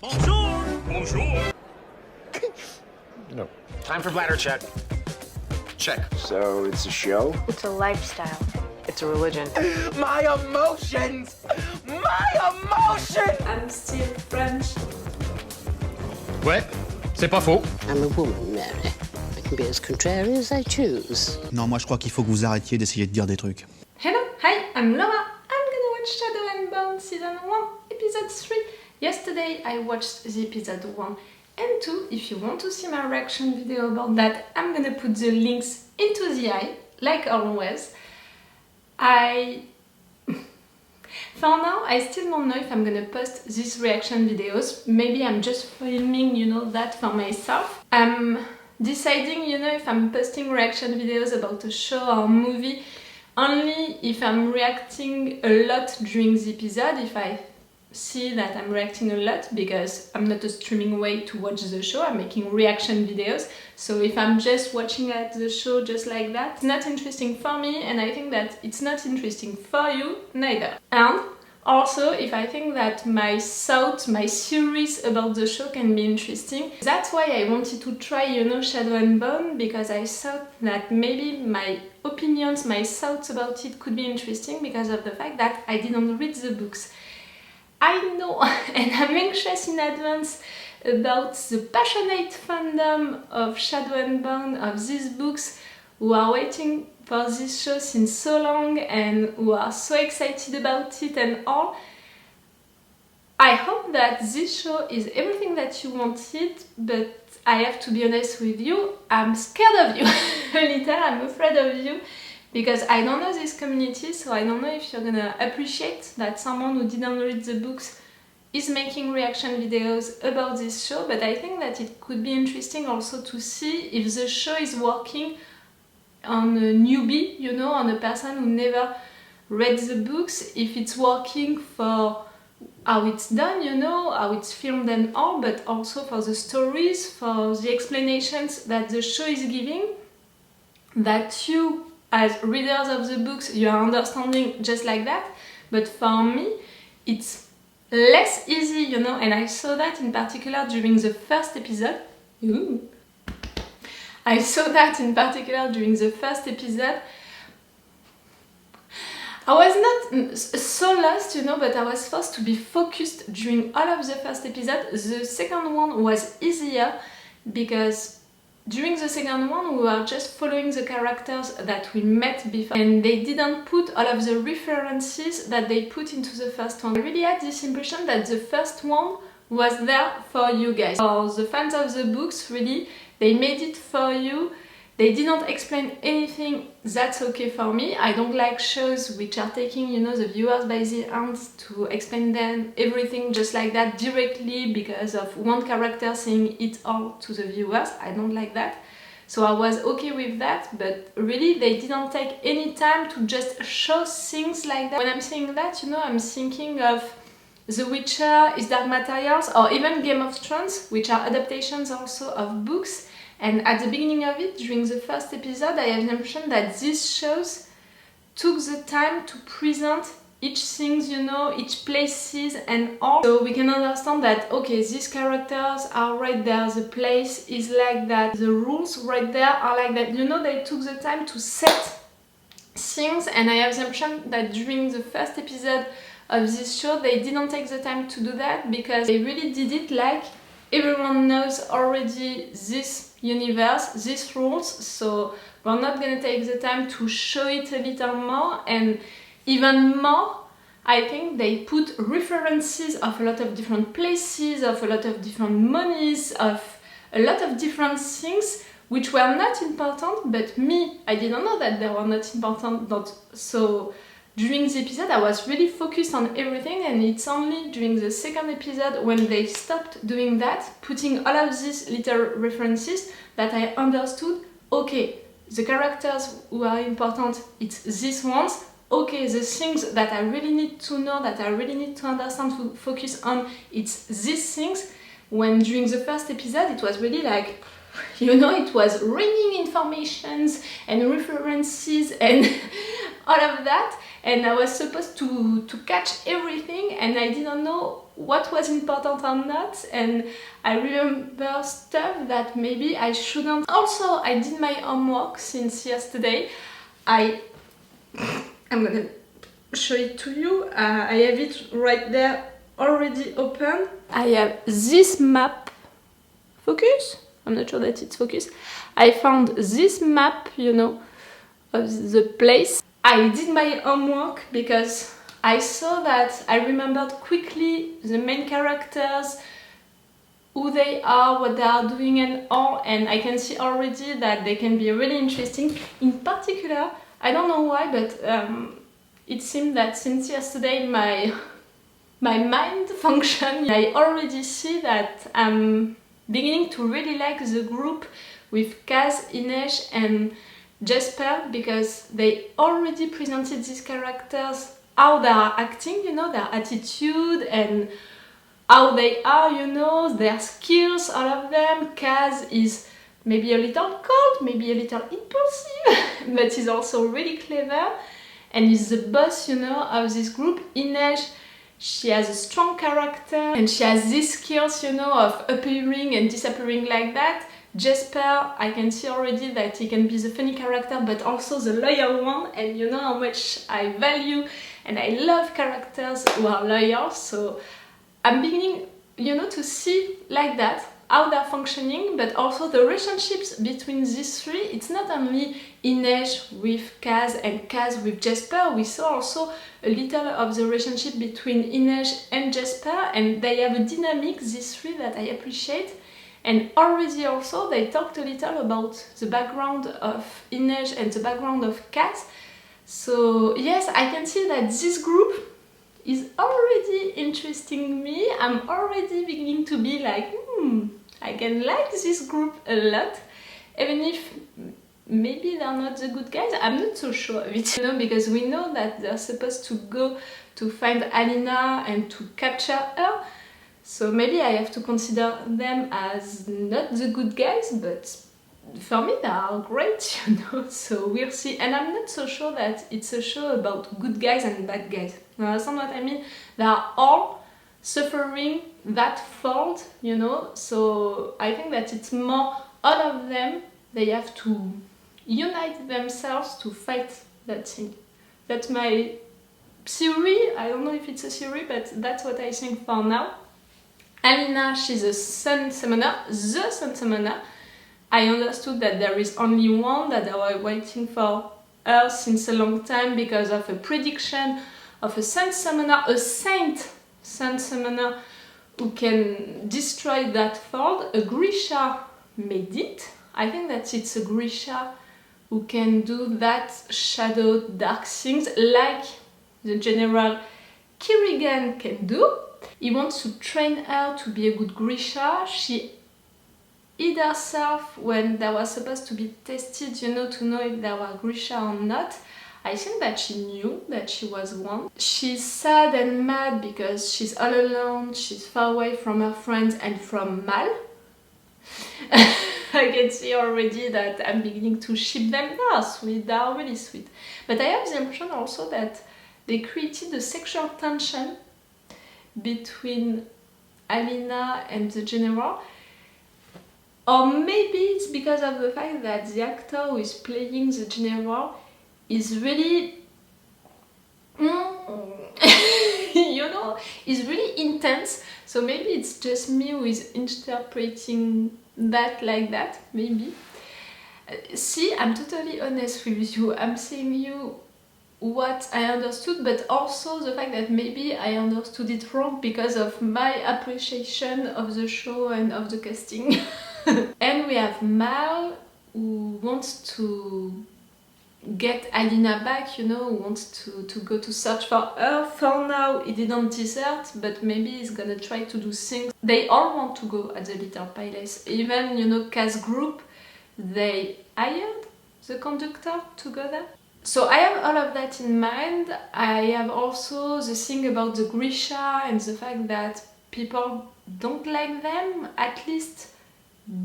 Bonjour! Bonjour! No. Time for bladder check. Check. So it's a show? It's a lifestyle. It's a religion. My emotions! My emotions! I'm still French. Ouais, c'est pas faux. I'm a woman, Mary. I can be as contrary as I choose. Non, moi je crois qu'il faut que vous arrêtiez d'essayer de dire des trucs. Hello, hi, I'm Laura. I'm gonna watch Shadow and Bone Season 1, Episode 3. Yesterday I watched the Episode 1 and 2. If you want to see my reaction video about that, I'm gonna put the links into the eye, like always. For now, I still don't know if I'm gonna post these reaction videos. Maybe I'm just filming, that for myself. I'm deciding, if I'm posting reaction videos about a show or movie only if I'm reacting a lot during the episode, if I see that I'm reacting a lot, because I'm not a streaming way to watch the show, I'm making reaction videos. So if I'm just watching at the show just like that, it's not interesting for me, and I think that it's not interesting for you neither. And also, if I think that my thoughts, my theories about the show can be interesting, that's why I wanted to try, Shadow and Bone, because I thought that maybe my opinions, my thoughts about it could be interesting because of the fact that I didn't read the books. I know, and I'm anxious in advance about the passionate fandom of Shadow and Bone, of these books, who are waiting for this show since so long and who are so excited about it and all. I hope that this show is everything that you wanted, but I have to be honest with you, I'm scared of you. A little, I'm afraid of you, because I don't know this community, so I don't know if you're gonna appreciate that someone who didn't read the books is making reaction videos about this show, but I think that it could be interesting also to see if the show is working on a newbie, on a person who never read the books, if it's working for how it's done, how it's filmed and all, but also for the stories, for the explanations that the show is giving, that you, as readers of the books, you are understanding just like that. But for me, it's less easy, and I saw that in particular during the first episode. Ooh. I saw that in particular during the first episode. I was not so lost, but I was forced to be focused during all of the first episode. The second one was easier because during the second one we were just following the characters that we met before, and they didn't put all of the references that they put into the first one. I really had this impression that the first one was there for you guys. For the fans of the books, really, they made it for you. They didn't explain anything, that's okay for me. I don't like shows which are taking, the viewers by the hands to explain them everything just like that directly because of one character saying it all to the viewers. I don't like that. So I was okay with that, but really they didn't take any time to just show things like that. When I'm saying that, I'm thinking of The Witcher, Is Dark Materials, or even Game of Thrones, which are adaptations also of books. And at the beginning of it, during the first episode, I have the impression that these shows took the time to present each thing, each places and all. So we can understand that, okay, these characters are right there, the place is like that, the rules right there are like that. They took the time to set things, and I have the impression that during the first episode of this show, they didn't take the time to do that because they really did it like everyone knows already this universe, these rules, so we're not gonna take the time to show it a little more. And even more, I think they put references of a lot of different places, of a lot of different monies, of a lot of different things which were not important, but me, I didn't know that they were not important. So during the episode I was really focused on everything, and it's only during the second episode when they stopped doing that, putting all of these little references, that I understood, okay, the characters who are important, it's these ones, okay, the things that I really need to know, that I really need to understand, to focus on, it's these things. When during the first episode it was really like, it was raining informations and references and all of that, and I was supposed to catch everything, and I didn't know what was important or not, and I remember stuff that maybe I shouldn't. Also, I did my homework since yesterday. I'm gonna show it to you. I have it right there already open. I have this map. Focus? I'm not sure that it's focused. I found this map, you know, of the place. I did my homework because I saw that I remembered quickly the main characters, who they are, what they are doing and all, and I can see already that they can be really interesting. In particular, I don't know why, but it seemed that since yesterday my mind functioned. I already see that I'm beginning to really like the group with Kaz, Inej and Jesper, because they already presented these characters, how they are acting, you know, their attitude and how they are, you know, their skills, all of them. Kaz is maybe a little cold, maybe a little impulsive, but he's also really clever and he's the boss, you know, of this group. Inej, she has a strong character and she has these skills, you know, of appearing and disappearing like that. Jesper, I can see already that he can be the funny character but also the loyal one, and you know how much I value and I love characters who are loyal, so I'm beginning, you know, to see like that how they're functioning, but also the relationships between these three. It's not only Inej with Kaz and Kaz with Jesper, we saw also a little of the relationship between Inej and Jesper, and they have a dynamic, these three, that I appreciate. And already also they talked a little about the background of Inej and the background of Kaz. So yes, I can see that this group is already interesting me. I'm already beginning to be like, I can like this group a lot, even if maybe they're not the good guys. I'm not so sure of it, you know, because we know that they're supposed to go to find Alina and to capture her. So maybe I have to consider them as not the good guys, but for me they are great, you know, so we'll see. And I'm not so sure that it's a show about good guys and bad guys. You understand what I mean? They are all suffering that fault, you know, so I think that it's more all of them, they have to unite themselves to fight that thing. That's my theory. I don't know if it's a theory, but that's what I think for now. Alina, she's a sun summoner, the sun summoner. I understood that there is only one, that they were waiting for her since a long time because of a prediction of a sun summoner, a saint sun summoner who can destroy that fold. A Grisha made it. I think that it's a Grisha who can do that shadow dark things like the general Kirigan can do. He wants to train her to be a good Grisha. She hid herself when there was supposed to be tested, you know, to know if there were Grisha or not. I think that she knew that she was one. She's sad and mad because she's all alone, she's far away from her friends and from Mal. I can see already that I'm beginning to ship them. They are sweet, they are really sweet. But I have the impression also that they created a sexual tension between Alina and the general, or maybe it's because of the fact that the actor who is playing the general is really you know, is really intense, so maybe it's just me who is interpreting that like that, maybe. See, I'm totally honest with you, I'm saying you what I understood, but also the fact that maybe I understood it wrong because of my appreciation of the show and of the casting. And we have Mal, who wants to get Alina back, you know, who wants to go to search for her. For now, he didn't desert, but maybe he's gonna try to do things. They all want to go at the Little Palace. Even, you know, Kaz group, they hired the conductor to go there. So I have all of that in mind. I have also the thing about the Grisha and the fact that people don't like them, at least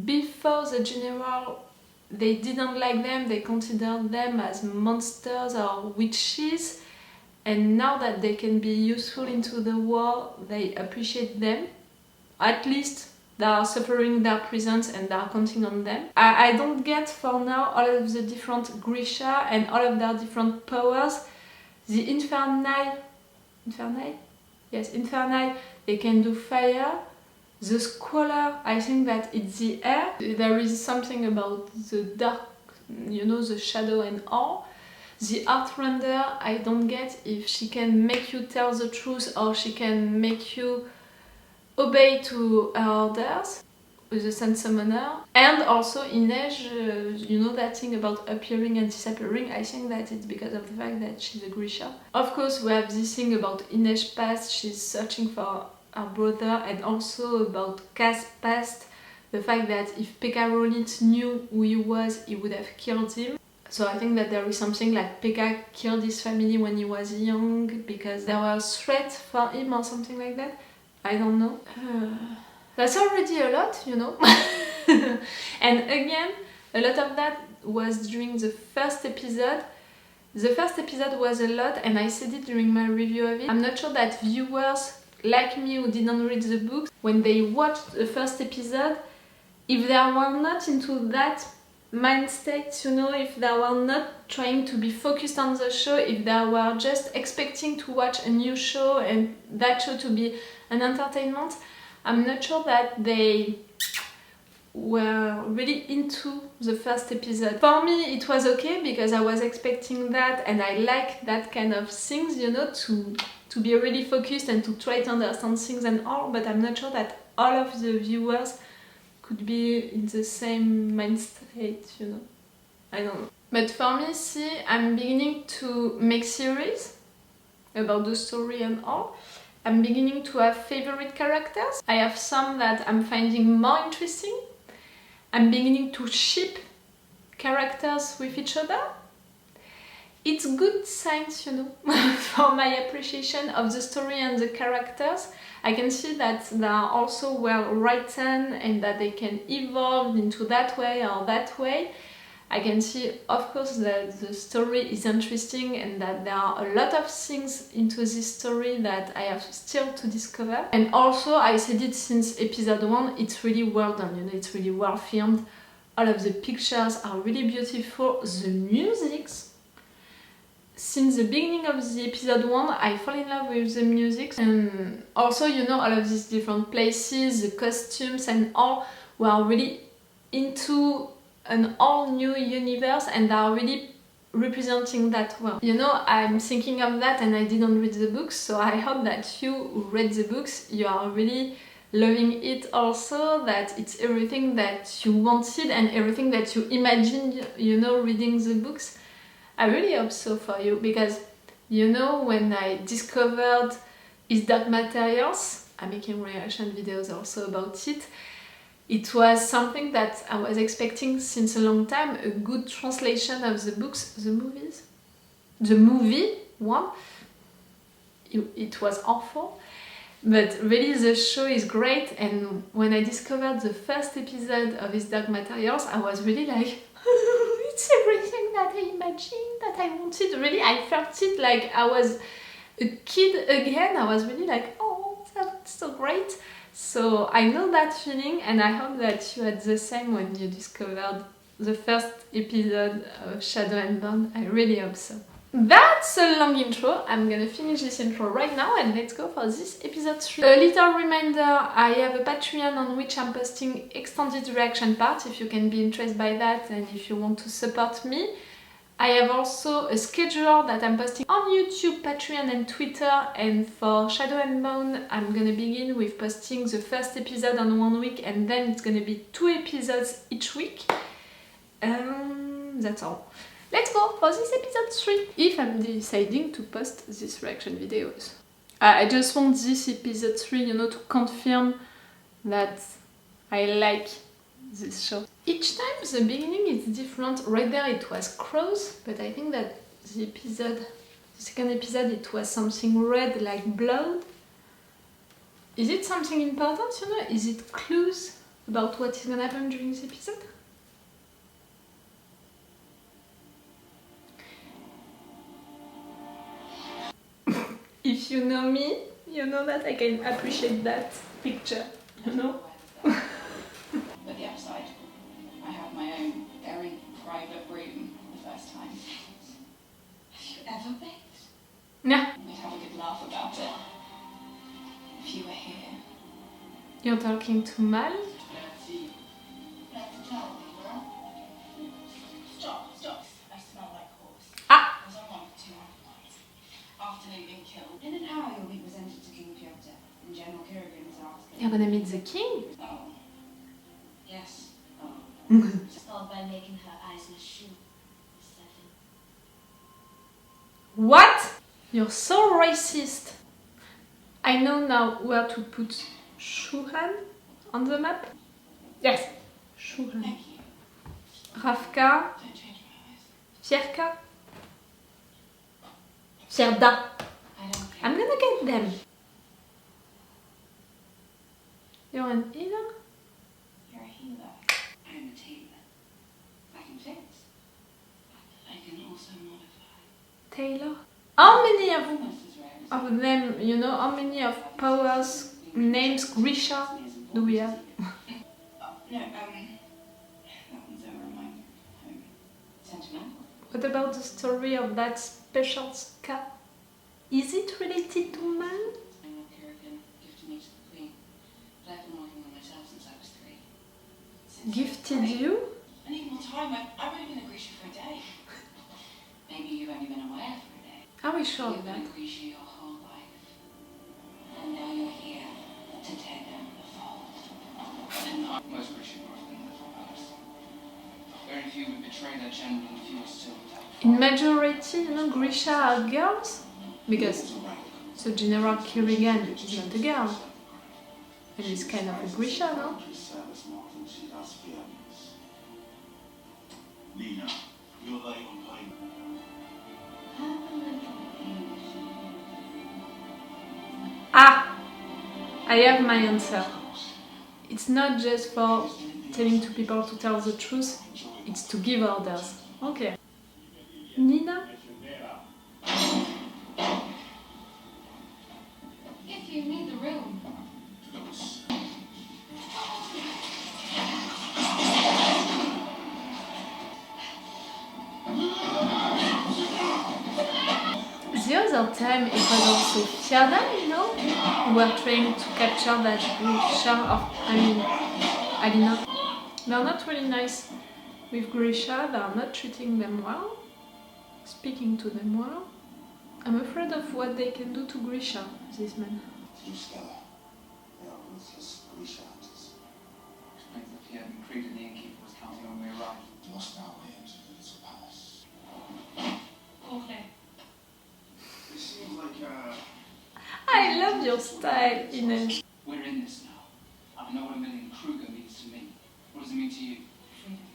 before the general. They didn't like them, they considered them as monsters or witches, and now that they can be useful into the world, they appreciate them. At least they are suffering their presence and they are counting on them. I don't get for now all of the different Grisha and all of their different powers. The Infernal, Yes, Infernal, they can do fire. The Squaller, I think that it's the air. There is something about the dark, you know, the shadow and all. The Earthrender, I don't get if she can make you tell the truth or she can make you obey to her orders with the Sun Summoner. And also Inej, you know that thing about appearing and disappearing, I think that it's because of the fact that she's a Grisha. Of course we have this thing about Inej's past, she's searching for her brother, and also about Kaz's past, the fact that if Pekka Rollins knew who he was, he would have killed him. So I think that there is something like Pekka killed his family when he was young because there was threat for him or something like that. I don't know. That's already a lot, you know. And again, a lot of that was during the first episode. The first episode was a lot, and I said it during my review of it. I'm not sure that viewers like me who didn't read the books, when they watched the first episode, if they were not into that mind state, you know, if they were not trying to be focused on the show, if they were just expecting to watch a new show and that show to be an entertainment, I'm not sure that they were really into the first episode. For me it was okay because I was expecting that and I like that kind of things, you know, to be really focused and to try to understand things and all, but I'm not sure that all of the viewers could be in the same mind state, you know. I don't know. But for me, see, I'm beginning to make series about the story and all. I'm beginning to have favorite characters. I have some that I'm finding more interesting. I'm beginning to ship characters with each other. It's good signs, you know, for my appreciation of the story and the characters. I can see that they are also well written and that they can evolve into that way or that way. I can see, of course, that the story is interesting and that there are a lot of things into this story that I have still to discover. And also, I said it since episode 1, it's really well done, you know, it's really well filmed. All of the pictures are really beautiful. The music, since the beginning of the episode 1, I fall in love with the music. And also, you know, all of these different places, the costumes and all, were really into an all new universe and are really representing that well. You know, I'm thinking of that and I didn't read the books, so I hope that you who read the books, you are really loving it also, that it's everything that you wanted and everything that you imagined, you know, reading the books. I really hope so for you, because, you know, when I discovered His Dark Materials, I'm making reaction videos also about it, it was something that I was expecting since a long time, a good translation of the books, the movies. The movie one, it was awful, but really the show is great, and when I discovered the first episode of His Dark Materials, I was really like, it's everything that I imagined, that I wanted. Really, I felt it like I was a kid again. I was really like, oh, that's so great. So I know that feeling, and I hope that you had the same when you discovered the first episode of Shadow and Bone. I really hope so. That's a long intro. I'm gonna finish this intro right now and let's go for this episode 3. A little reminder, I have a Patreon on which I'm posting extended reaction parts if you can be interested by that and if you want to support me. I have also a schedule that I'm posting on YouTube, Patreon and Twitter, and for Shadow and Bone I'm gonna begin with posting the first episode on 1 week and then it's gonna be 2 episodes each week. That's all. Let's go for this episode 3, if I'm deciding to post these reaction videos. I just want this episode 3, you know, to confirm that I like this show. Each time the beginning is different. Right there it was crows, but I think that the second episode, it was something red like blood. Is it something important, you know? Is it clues about what is gonna happen during this episode? If you know me, you know that I can appreciate that picture, you know? But the upside, I have my own very private room for the first time. Have you ever baked? Yeah. We'd have a good laugh about it. If you were here. You're talking to Mal? Stop. I smell like horse. Ah! I was on one for 2 months. After they'd been killed. In an hour you'll be presented to King Piotr. And General Kirigan is asking. You're gonna meet the king? Oh. Yes. Start by making her eyes in a shoe. 7. What? You're so racist. I know now where to put Shuhan on the map. Yes, Shuhan. Thank you. Ravka, Don't change my eyes. Fierka, Fierda. I don't care. I'm gonna get them. You're an healer? You're a healer. I'm a tailor. I can fix. But I can also modify. Taylor? How many Almost as rare as of them, you know, how many of Power's names Grisha do we have? Oh, no, that one's a reminder of home. Sentimental. What about the story of that special ska? Is it related to man? General Kirigan gifted me to the Queen. But I've been working on myself since I was 3. Since Gifted I was 3. you? I need more time. I've only been a Grisha for a day. Maybe you've only been away for a day. Are we sure You've of been that? a Grisha your whole life. And now you're here to tear down the fold. Most Grecian were in the palace. Very few would betray their general and few are still without. In majority, you know, Grisha are girls? Because so General Kirigan is not a girl. And he's kind of a Grisha, no? Nina, you're late on payment. Ah! I have my answer. It's not just for telling two people to tell the truth, it's to give orders. Okay. Nina? If you need the room. The other time it was also Fierda, you know, who were trying to capture that Grisha of, Alina. They're not really nice with Grisha, they are not treating them well, speaking to them well. I'm afraid of what they can do to Grisha, these men. They are ruthless Grisha hunters. Explains that Pierre and Creed and the innkeeper was counting on when we arrived. Lost our way into the little palace. Okay. It seems like I love your style, Ines. We're in this now. I know what a million Kruger means to me. What does it mean to you? Freedom.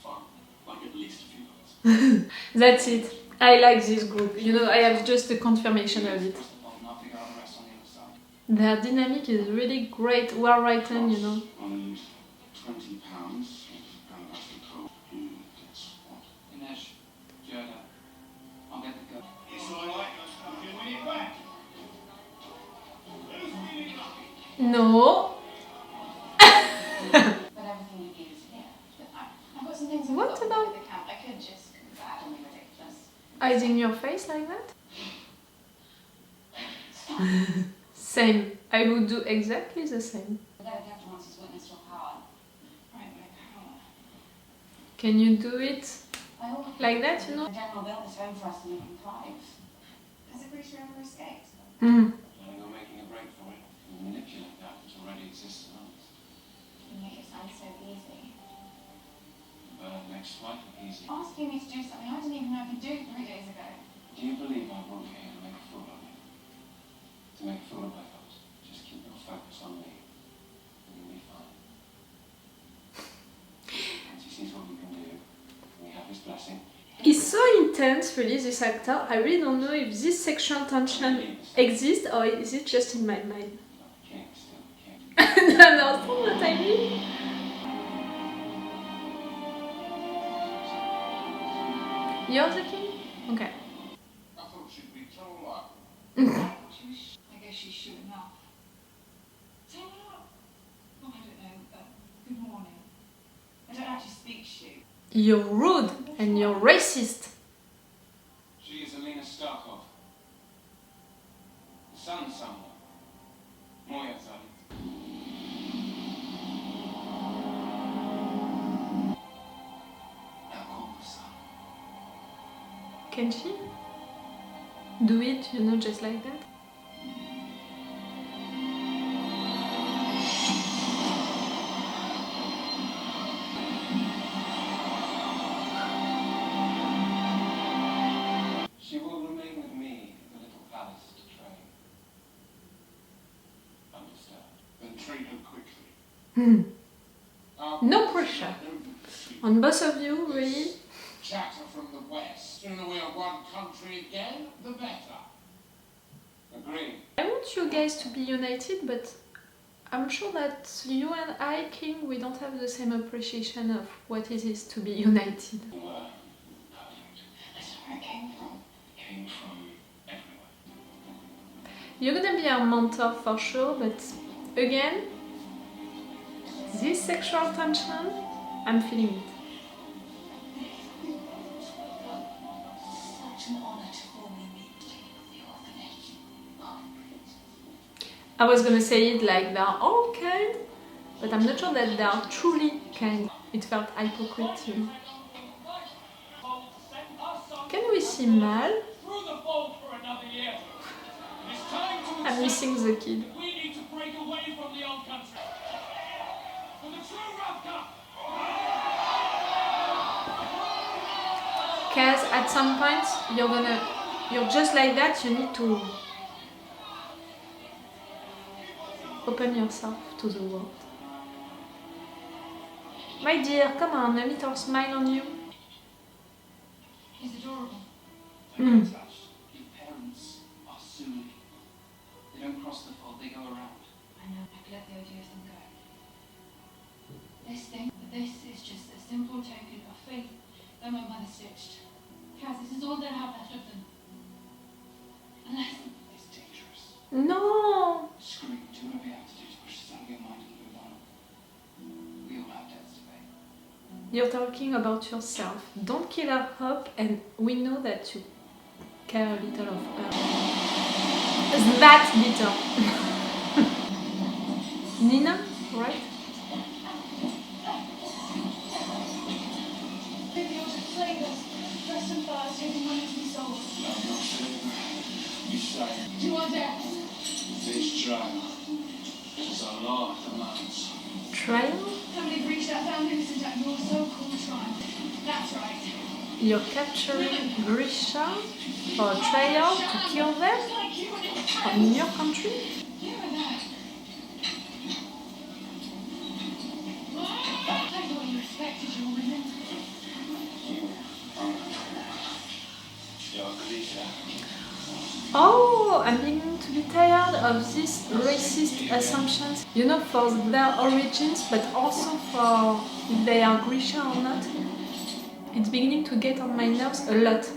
fun. Like at least a few months. That's it. I like this group. You know, I have just a confirmation of it. And I'll figure out the rest on the other side. Their dynamic is really great, well written, you know. And £20. And that's the code. Who gets what? Inej, Gerda, I'll get the gun. It's alright. You can win it back. Who's winning lucky? No. But everything you need is here. But I've got some things What I've got about- at the camp. I could just confide on me ridiculous. Hiding your face like that? Same. I would do exactly the same. But then Piotr wants his witness your power. Right, my power. Can you do it I always like that, you know? The general built this home for us to make him thrive. Has a Grisha ever escaped? Mm. You're making a break for it. You manipulate that which already exists in others. You make it sound so easy. Next flight will be easy. Asking me to do something I didn't even know I could do 3 days ago. Do you believe I brought you here to make a fool of you? To make a fool of both of us? Just keep your focus on me. And you'll be fine. Once he sees what you can do, and we have his blessing. He's so intense, really, this actor. I really don't know if this sexual tension exists or is it just in my mind. Not the king, still the king. Tu understand what I mean? You're the king? Okay. I thought she'd be told up. She was You're rude and you're racist. She is Elena Starkov. The son somewhere. Moya Zali. Now call the son. Can she do it, you know, just like that? She will remain with me in the little palace to train. Understand? Then train her quickly. No pressure. On both of you, really. Chatter from the west. Sooner we are one country again, the better. Agree. I want you guys to be united, but I'm sure that you and I, King, we don't have the same appreciation of what it is to be united. You were perfect. That's where it came from. Came from everywhere. You're gonna be our mentor for sure, but again, this sexual tension, I'm feeling it. Such an honor to formally meet the orphanage. I was gonna say it like they're all kind, but I'm not sure that they are truly kind. It felt hypocrite to me. Can we see Mal? I'm missing the kid. We need to break away from the old country. For the true Ravka! Because at some point you're just like that, you need to open yourself to the world. My dear, come on, a little smile on you. He's adorable. Don't get touched. Your parents are Sunni. They don't cross the fold, they go around. I know, I could let the idea of them go. This is just a simple token of faith that my mother stitched. Kaz, this is all that I have left of them. Unless... It's dangerous. No! Screw you. Do whatever you have to do to push this out of your mind and move on. We all have debts to pay. You're talking about yourself. Don't kill her hope, and we know that you care a little of her. Is that little? Nina, right? Maybe you'll just play this. First and first, taking money to be sold. No, no, you say. Do you want that? This trial is our law demands. Trial? Somebody breached that found innocent at your so-called trial. That's right. You're capturing Grisha for a trial to kill them? Like you and it. In your country? You and that. I thought you respected your women. Your Grisha. Oh, I'm beginning to be tired of these racist assumptions. You know, for their origins, but also for if they are Grisha or not. It's beginning to get on my nerves a lot.